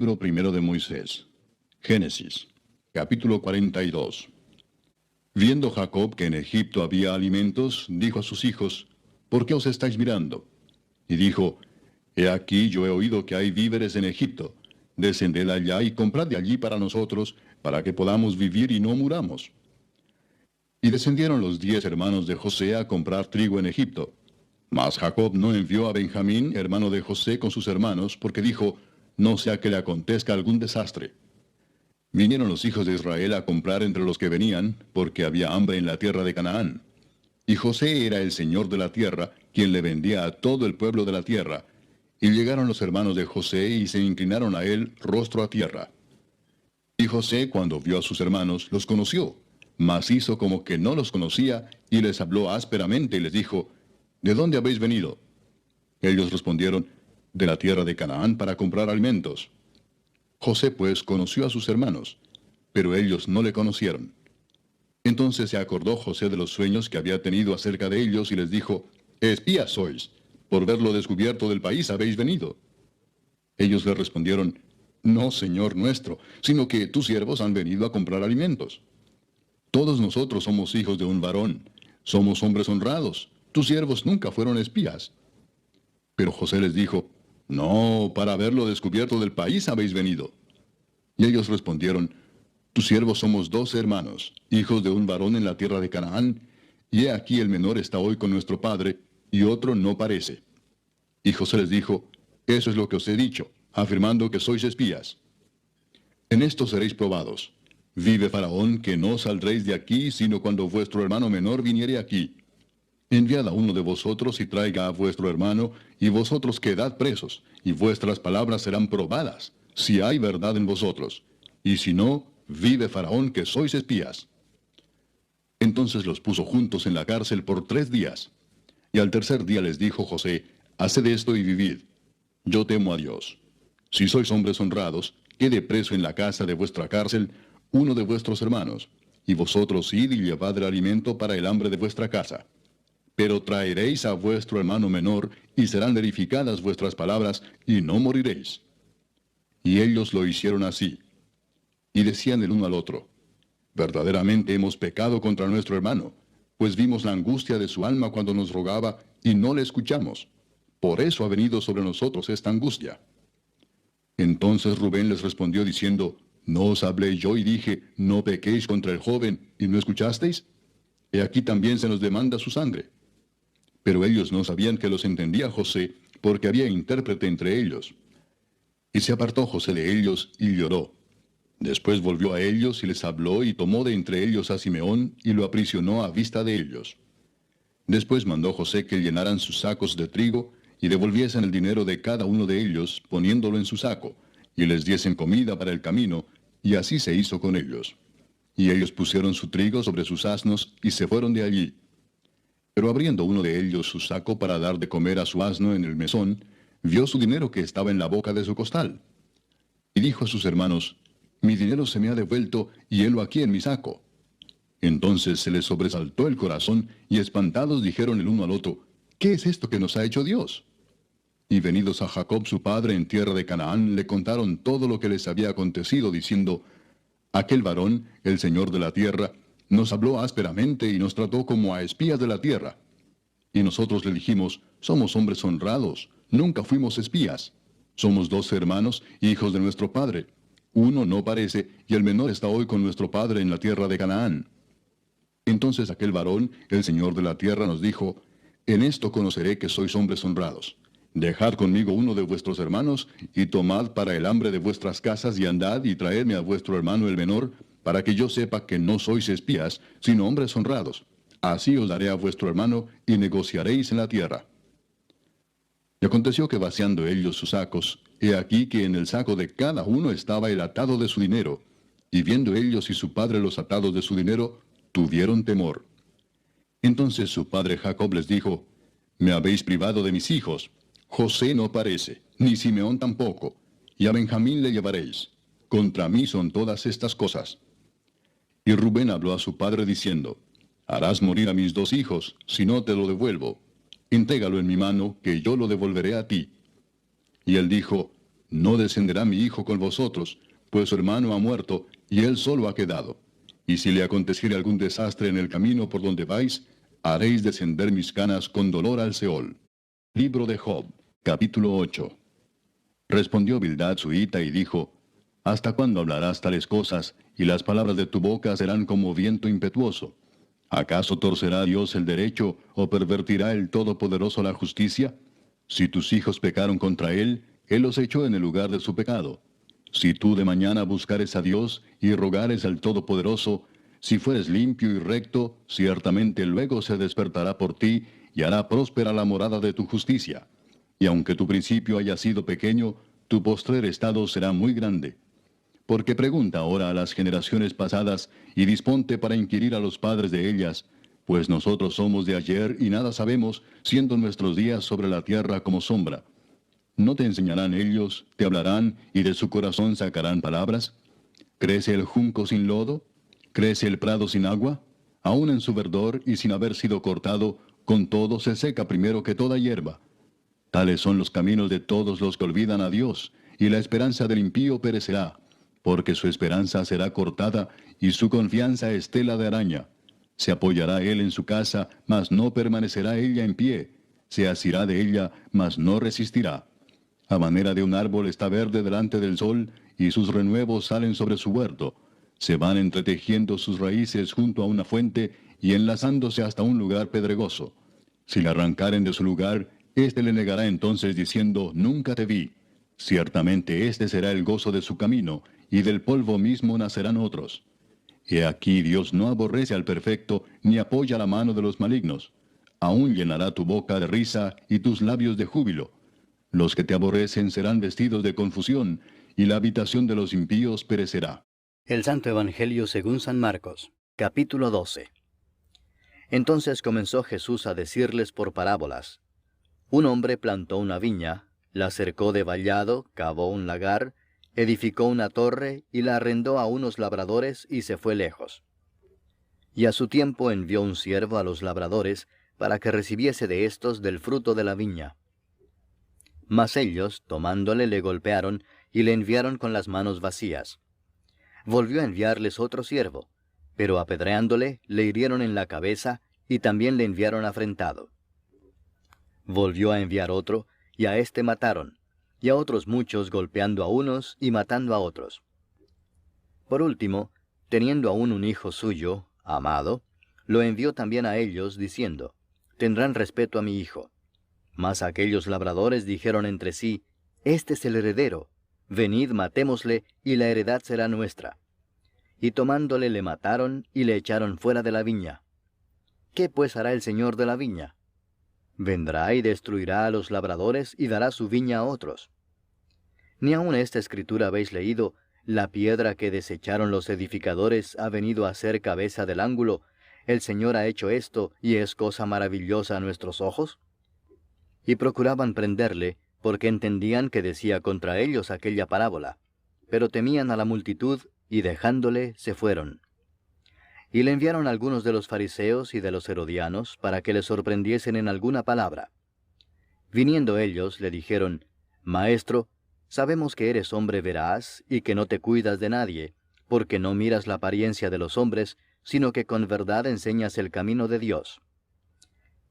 Libro primero de Moisés. Génesis, capítulo 42. Viendo Jacob que en Egipto había alimentos, dijo a sus hijos, ¿por qué os estáis mirando? Y dijo, He aquí yo he oído que hay víveres en Egipto. Descended allá y comprad de allí para nosotros, para que podamos vivir y no muramos. Y descendieron los 10 hermanos de José a comprar trigo en Egipto. Mas Jacob no envió a Benjamín, hermano de José, con sus hermanos, porque dijo, no sea que le acontezca algún desastre. Vinieron los hijos de Israel a comprar entre los que venían, porque había hambre en la tierra de Canaán. Y José era el señor de la tierra, quien le vendía a todo el pueblo de la tierra. Y llegaron los hermanos de José y se inclinaron a él rostro a tierra. Y José, cuando vio a sus hermanos, los conoció, mas hizo como que no los conocía, y les habló ásperamente y les dijo, ¿de dónde habéis venido? Ellos respondieron, de la tierra de Canaán para comprar alimentos. José pues conoció a sus hermanos, pero ellos no le conocieron. Entonces se acordó José de los sueños que había tenido acerca de ellos y les dijo, espías sois, por ver lo descubierto del país habéis venido. Ellos le respondieron, no, señor nuestro, sino que tus siervos han venido a comprar alimentos. Todos nosotros somos hijos de un varón, somos hombres honrados, tus siervos nunca fueron espías. Pero José les dijo, no, para ver lo descubierto del país habéis venido. Y ellos respondieron, tus siervos somos 12 hermanos, hijos de un varón en la tierra de Canaán, y he aquí el menor está hoy con nuestro padre, y otro no parece. Y José les dijo, eso es lo que os he dicho, afirmando que sois espías. En esto seréis probados. Vive Faraón, que no saldréis de aquí, sino cuando vuestro hermano menor viniere aquí. Enviad a uno de vosotros y traiga a vuestro hermano, y vosotros quedad presos, y vuestras palabras serán probadas, si hay verdad en vosotros. Y si no, vive Faraón, que sois espías. Entonces los puso juntos en la cárcel por 3 días. Y al tercer día les dijo José, haced esto y vivid. Yo temo a Dios. Si sois hombres honrados, quede preso en la casa de vuestra cárcel uno de vuestros hermanos, y vosotros id y llevad el alimento para el hambre de vuestra casa. Pero traeréis a vuestro hermano menor, y serán verificadas vuestras palabras, y no moriréis. Y ellos lo hicieron así. Y decían el uno al otro, verdaderamente hemos pecado contra nuestro hermano, pues vimos la angustia de su alma cuando nos rogaba, y no le escuchamos. Por eso ha venido sobre nosotros esta angustia. Entonces Rubén les respondió diciendo, ¿no os hablé yo y dije, no pequéis contra el joven, y no escuchasteis? He aquí también se nos demanda su sangre. Pero ellos no sabían que los entendía José, porque había intérprete entre ellos. Y se apartó José de ellos, y lloró. Después volvió a ellos, y les habló, y tomó de entre ellos a Simeón, y lo aprisionó a vista de ellos. Después mandó José que llenaran sus sacos de trigo, y devolviesen el dinero de cada uno de ellos, poniéndolo en su saco, y les diesen comida para el camino, y así se hizo con ellos. Y ellos pusieron su trigo sobre sus asnos, y se fueron de allí. Pero abriendo uno de ellos su saco para dar de comer a su asno en el mesón, vio su dinero que estaba en la boca de su costal. Y dijo a sus hermanos, mi dinero se me ha devuelto, y helo aquí en mi saco. Entonces se les sobresaltó el corazón, y espantados dijeron el uno al otro, ¿qué es esto que nos ha hecho Dios? Y venidos a Jacob su padre en tierra de Canaán, le contaron todo lo que les había acontecido, diciendo, aquel varón, el señor de la tierra, nos habló ásperamente y nos trató como a espías de la tierra. Y nosotros le dijimos, somos hombres honrados, nunca fuimos espías. Somos 12 hermanos, hijos de nuestro padre. Uno no parece, y el menor está hoy con nuestro padre en la tierra de Canaán. Entonces aquel varón, el señor de la tierra, nos dijo, en esto conoceré que sois hombres honrados. Dejad conmigo uno de vuestros hermanos, y tomad para el hambre de vuestras casas, y andad y traedme a vuestro hermano el menor, para que yo sepa que no sois espías, sino hombres honrados. Así os daré a vuestro hermano, y negociaréis en la tierra. Y aconteció que vaciando ellos sus sacos, he aquí que en el saco de cada uno estaba el atado de su dinero, y viendo ellos y su padre los atados de su dinero, tuvieron temor. Entonces su padre Jacob les dijo, me habéis privado de mis hijos. José no parece, ni Simeón tampoco, y a Benjamín le llevaréis. Contra mí son todas estas cosas. Y Rubén habló a su padre diciendo, harás morir a mis 2 hijos, si no te lo devuelvo. Entrégalo en mi mano, que yo lo devolveré a ti. Y él dijo, no descenderá mi hijo con vosotros, pues su hermano ha muerto, y él solo ha quedado. Y si le aconteciere algún desastre en el camino por donde vais, haréis descender mis canas con dolor al Seol. Libro de Job, capítulo 8. Respondió Bildad su hita y dijo, ¿hasta cuándo hablarás tales cosas, y las palabras de tu boca serán como viento impetuoso? ¿Acaso torcerá Dios el derecho, o pervertirá el Todopoderoso la justicia? Si tus hijos pecaron contra él, él los echó en el lugar de su pecado. Si tú de mañana buscares a Dios, y rogares al Todopoderoso, si fueres limpio y recto, ciertamente luego se despertará por ti, y hará próspera la morada de tu justicia. Y aunque tu principio haya sido pequeño, tu postrer estado será muy grande. Porque pregunta ahora a las generaciones pasadas, y disponte para inquirir a los padres de ellas, pues nosotros somos de ayer y nada sabemos, siendo nuestros días sobre la tierra como sombra. ¿No te enseñarán ellos, te hablarán, y de su corazón sacarán palabras? ¿Crece el junco sin lodo? ¿Crece el prado sin agua? Aún en su verdor y sin haber sido cortado, con todo se seca primero que toda hierba. Tales son los caminos de todos los que olvidan a Dios, y la esperanza del impío perecerá, porque su esperanza será cortada, y su confianza estela de araña. Se apoyará él en su casa, mas no permanecerá ella en pie. Se asirá de ella, mas no resistirá. A manera de un árbol está verde delante del sol, y sus renuevos salen sobre su huerto. Se van entretejiendo sus raíces junto a una fuente, y enlazándose hasta un lugar pedregoso. Si le arrancaren de su lugar, éste le negará entonces diciendo, nunca te vi. Ciertamente este será el gozo de su camino, y del polvo mismo nacerán otros. He aquí Dios no aborrece al perfecto, ni apoya la mano de los malignos. Aún llenará tu boca de risa y tus labios de júbilo. Los que te aborrecen serán vestidos de confusión, y la habitación de los impíos perecerá. El Santo Evangelio según San Marcos, capítulo 12. Entonces comenzó Jesús a decirles por parábolas. Un hombre plantó una viña, la cercó de vallado, cavó un lagar, edificó una torre y la arrendó a unos labradores y se fue lejos. Y a su tiempo envió un siervo a los labradores para que recibiese de éstos del fruto de la viña. Mas ellos, tomándole, le golpearon y le enviaron con las manos vacías. Volvió a enviarles otro siervo, pero apedreándole, le hirieron en la cabeza y también le enviaron afrentado. Volvió a enviar otro, y a éste mataron, y a otros muchos golpeando a unos y matando a otros. Por último, teniendo aún un hijo suyo, amado, lo envió también a ellos, diciendo, tendrán respeto a mi hijo. Mas aquellos labradores dijeron entre sí, este es el heredero, venid matémosle, y la heredad será nuestra. Y tomándole le mataron, y le echaron fuera de la viña. ¿Qué pues hará el señor de la viña? Vendrá y destruirá a los labradores, y dará su viña a otros. Ni aun esta escritura habéis leído, la piedra que desecharon los edificadores ha venido a ser cabeza del ángulo, el Señor ha hecho esto, y es cosa maravillosa a nuestros ojos. Y procuraban prenderle, porque entendían que decía contra ellos aquella parábola, pero temían a la multitud, y dejándole se fueron. Y le enviaron algunos de los fariseos y de los herodianos, para que le sorprendiesen en alguna palabra. Viniendo ellos, le dijeron, Maestro, sabemos que eres hombre veraz, y que no te cuidas de nadie, porque no miras la apariencia de los hombres, sino que con verdad enseñas el camino de Dios.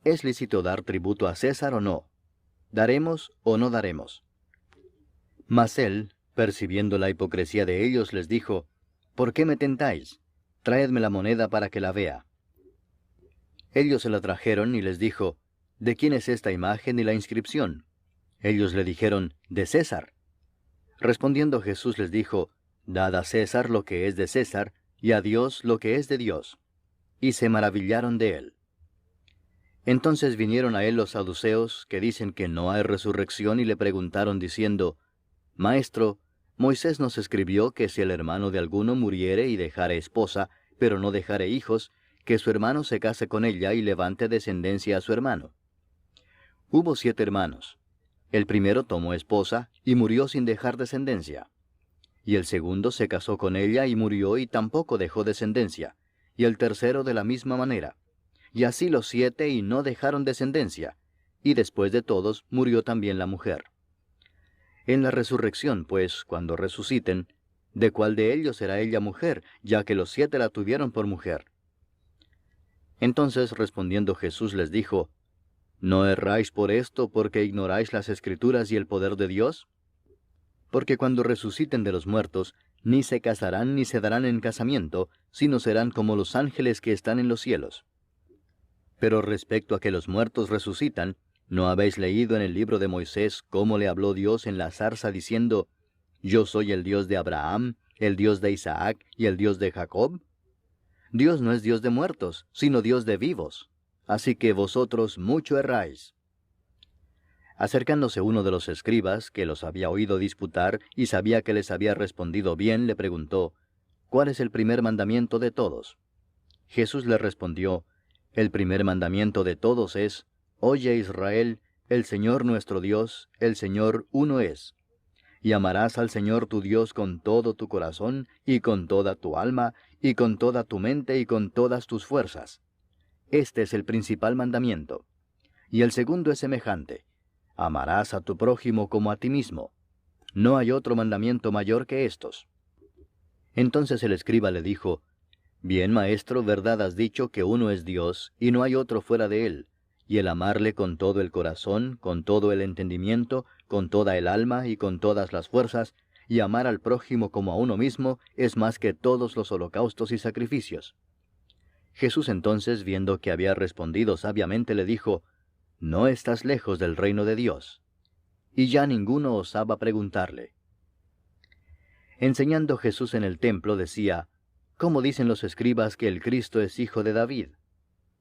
¿Es lícito dar tributo a César o no? ¿Daremos o no daremos? Mas él, percibiendo la hipocresía de ellos, les dijo, ¿por qué me tentáis? Traedme la moneda para que la vea. Ellos se la trajeron y les dijo, ¿de quién es esta imagen y la inscripción? Ellos le dijeron, de César. Respondiendo Jesús les dijo, dad a César lo que es de César, y a Dios lo que es de Dios. Y se maravillaron de él. Entonces vinieron a él los saduceos, que dicen que no hay resurrección, y le preguntaron diciendo, Maestro, Moisés nos escribió que si el hermano de alguno muriere y dejare esposa, pero no dejare hijos, que su hermano se case con ella y levante descendencia a su hermano. Hubo 7 hermanos. El primero tomó esposa y murió sin dejar descendencia. Y el segundo se casó con ella y murió y tampoco dejó descendencia. Y el tercero de la misma manera. Y así los 7 y no dejaron descendencia. Y después de todos murió también la mujer. En la resurrección, pues, cuando resuciten, ¿de cuál de ellos será ella mujer, ya que los 7 la tuvieron por mujer? Entonces respondiendo Jesús les dijo, ¿no erráis por esto, porque ignoráis las Escrituras y el poder de Dios? Porque cuando resuciten de los muertos, ni se casarán ni se darán en casamiento, sino serán como los ángeles que están en los cielos. Pero respecto a que los muertos resucitan, ¿no habéis leído en el libro de Moisés cómo le habló Dios en la zarza diciendo, Yo soy el Dios de Abraham, el Dios de Isaac y el Dios de Jacob? Dios no es Dios de muertos, sino Dios de vivos. Así que vosotros mucho erráis. Acercándose uno de los escribas, que los había oído disputar y sabía que les había respondido bien, le preguntó, ¿cuál es el primer mandamiento de todos? Jesús le respondió, el primer mandamiento de todos es, Oye Israel, el Señor nuestro Dios, el Señor uno es. Y amarás al Señor tu Dios con todo tu corazón, y con toda tu alma, y con toda tu mente, y con todas tus fuerzas. Este es el principal mandamiento. Y el segundo es semejante. Amarás a tu prójimo como a ti mismo. No hay otro mandamiento mayor que estos. Entonces el escriba le dijo, Bien, maestro, verdad has dicho que uno es Dios, y no hay otro fuera de él, y el amarle con todo el corazón, con todo el entendimiento, con toda el alma y con todas las fuerzas, y amar al prójimo como a uno mismo, es más que todos los holocaustos y sacrificios. Jesús entonces, viendo que había respondido sabiamente, le dijo, No estás lejos del reino de Dios. Y ya ninguno osaba preguntarle. Enseñando Jesús en el templo decía, ¿cómo dicen los escribas que el Cristo es hijo de David?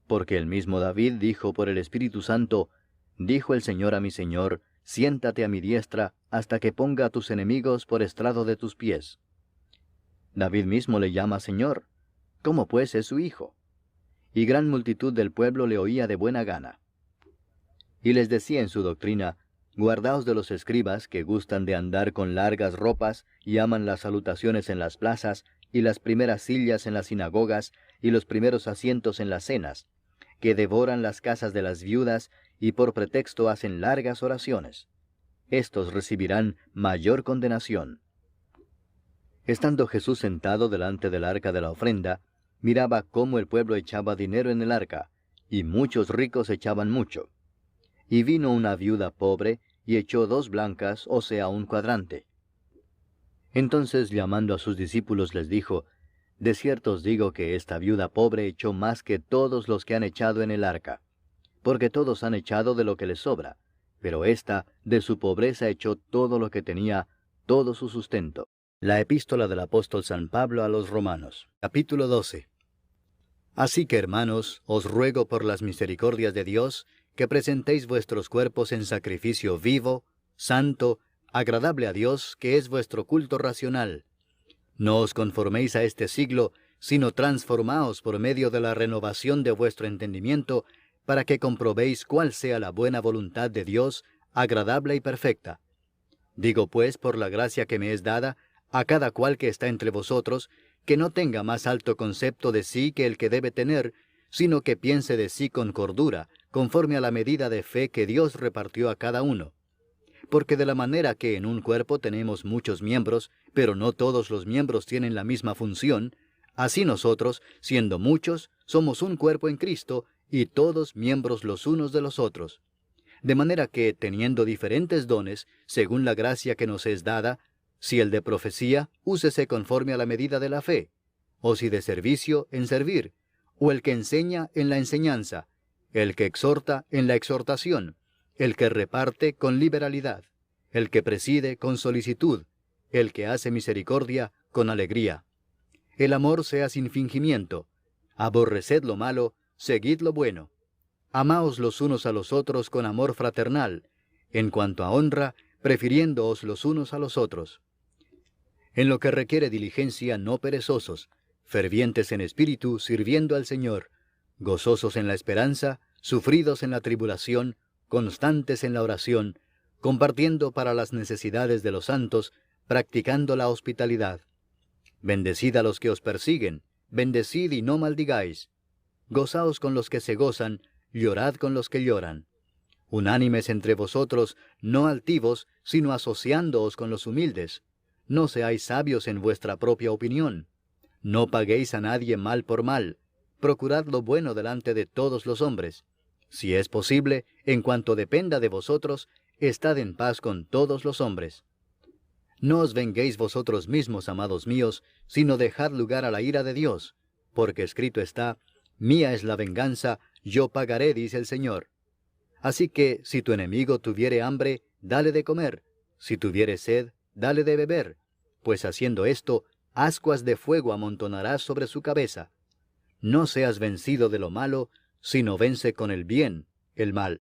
Porque el mismo David dijo por el Espíritu Santo, Dijo el Señor a mi Señor, siéntate a mi diestra, hasta que ponga a tus enemigos por estrado de tus pies. David mismo le llama Señor. ¿Cómo pues es su hijo? Y gran multitud del pueblo le oía de buena gana. Y les decía en su doctrina, Guardaos de los escribas que gustan de andar con largas ropas y aman las salutaciones en las plazas, y las primeras sillas en las sinagogas, y los primeros asientos en las cenas, que devoran las casas de las viudas, y por pretexto hacen largas oraciones. Estos recibirán mayor condenación. Estando Jesús sentado delante del arca de la ofrenda, miraba cómo el pueblo echaba dinero en el arca, y muchos ricos echaban mucho. Y vino una viuda pobre, y echó 2 blancas, o sea, 1 cuadrante. Entonces, llamando a sus discípulos, les dijo, De cierto os digo que esta viuda pobre echó más que todos los que han echado en el arca, porque todos han echado de lo que les sobra, pero ésta de su pobreza echó todo lo que tenía, todo su sustento. La epístola del apóstol San Pablo a los Romanos, capítulo 12. Así que, hermanos, os ruego por las misericordias de Dios, que presentéis vuestros cuerpos en sacrificio vivo, santo, agradable a Dios, que es vuestro culto racional. No os conforméis a este siglo, sino transformaos por medio de la renovación de vuestro entendimiento, para que comprobéis cuál sea la buena voluntad de Dios, agradable y perfecta. Digo pues, por la gracia que me es dada, a cada cual que está entre vosotros, que no tenga más alto concepto de sí que el que debe tener, sino que piense de sí con cordura, conforme a la medida de fe que Dios repartió a cada uno. Porque de la manera que en un cuerpo tenemos muchos miembros, pero no todos los miembros tienen la misma función, así nosotros, siendo muchos, somos un cuerpo en Cristo, y todos miembros los unos de los otros. De manera que, teniendo diferentes dones, según la gracia que nos es dada, si el de profecía, úsese conforme a la medida de la fe, o si de servicio, en servir, o el que enseña, en la enseñanza, el que exhorta, en la exhortación, el que reparte, con liberalidad, el que preside, con solicitud, el que hace misericordia, con alegría. El amor sea sin fingimiento. Aborreced lo malo, seguid lo bueno. Amaos los unos a los otros con amor fraternal, en cuanto a honra, prefiriéndoos los unos a los otros. En lo que requiere diligencia, no perezosos, fervientes en espíritu, sirviendo al Señor, gozosos en la esperanza, sufridos en la tribulación, constantes en la oración, compartiendo para las necesidades de los santos, practicando la hospitalidad. Bendecid a los que os persiguen, bendecid y no maldigáis. Gozaos con los que se gozan, llorad con los que lloran. Unánimes entre vosotros, no altivos, sino asociándoos con los humildes. No seáis sabios en vuestra propia opinión. No paguéis a nadie mal por mal. Procurad lo bueno delante de todos los hombres. Si es posible, en cuanto dependa de vosotros, estad en paz con todos los hombres. No os venguéis vosotros mismos, amados míos, sino dejad lugar a la ira de Dios, porque escrito está, mía es la venganza, yo pagaré, dice el Señor. Así que, si tu enemigo tuviere hambre, dale de comer, si tuviere sed, dale de beber, pues haciendo esto, ascuas de fuego amontonarás sobre su cabeza. No seas vencido de lo malo, sino vence con el bien el mal.